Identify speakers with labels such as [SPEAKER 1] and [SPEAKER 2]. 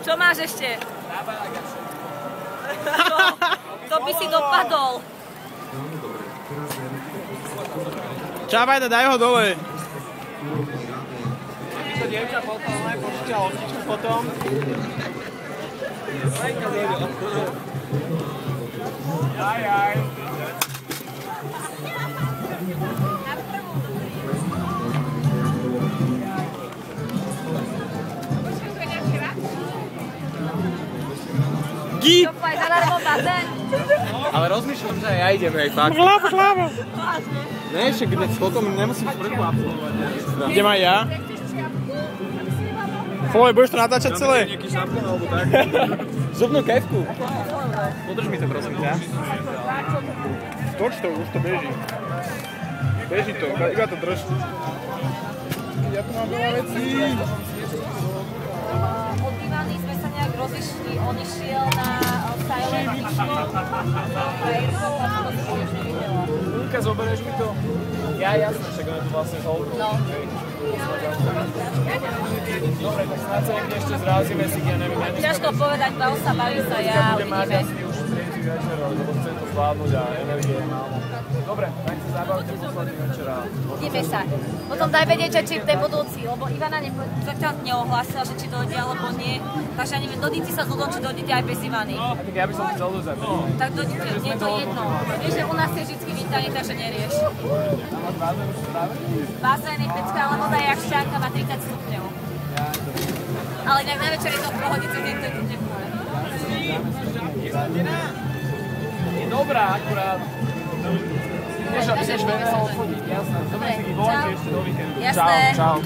[SPEAKER 1] Čo máš ešte? To by si dopadol.
[SPEAKER 2] Čabajda, daj ho dole.
[SPEAKER 3] To dievča potom, aj počíta loptičku potom. Jaj.
[SPEAKER 2] Gí!
[SPEAKER 1] Čopaj, zadarmo bazén.
[SPEAKER 3] Ale rozmýšľam, že aj ja idem, hej, fakt.
[SPEAKER 2] Šlábo.
[SPEAKER 3] Ne, však potom nemusím sprchu absolvovať.
[SPEAKER 2] Idem aj ja. Foj, budeš to natáčať celé?
[SPEAKER 3] Nejaký šampón alebo tak. Zubnú kefku. Podrž mi to, prosím ťa.
[SPEAKER 2] Toč to, už to beží. Beží to, iba to drž. Ja tu mám veľa vecí.
[SPEAKER 1] Od Ivany sme sa nejak rozišli, on išiel na Silent Edition.
[SPEAKER 3] Lúka, zoberieš mi to? Ja, jasne, však on je tu vlastne holku.
[SPEAKER 1] No.
[SPEAKER 3] Dobre, tak snáď sa niekde ešte zrázime si, ja neviem.
[SPEAKER 1] Ťažko povedať, baví sa, ja
[SPEAKER 3] Budem mať
[SPEAKER 1] uvidíme.
[SPEAKER 3] asi už 3. večer, lebo chcem to zvládnuť a energie je málo. Dobre, tak sa zabavte posledný večer a...
[SPEAKER 1] Ideme sa. Potom daj vedieť, že či v tej budúci, lebo Ivana zatiaľ neohlásila, že či dojde alebo nie. Takže ja neviem, dodíte sa s ľudom, či dojdete aj bez Ivany.
[SPEAKER 3] A tak ja by som chcel dozať.
[SPEAKER 1] Tak dojdete, nie je to jedno. Vieš, že u nás je vždy vítanie, takže nerieš.
[SPEAKER 3] A máš bazén už práve?
[SPEAKER 1] Bazén je pecka, ale voda je jak šťánka, má 30 stupňov. Ale inak na večer je to v pohode, cez deň to je tu teplé.
[SPEAKER 3] Je dobrá, akurát. Ideš veľa odchodiť, jasné. Dobre, si ich volajte ešte do víkendu.
[SPEAKER 1] Jasné.
[SPEAKER 3] Čau.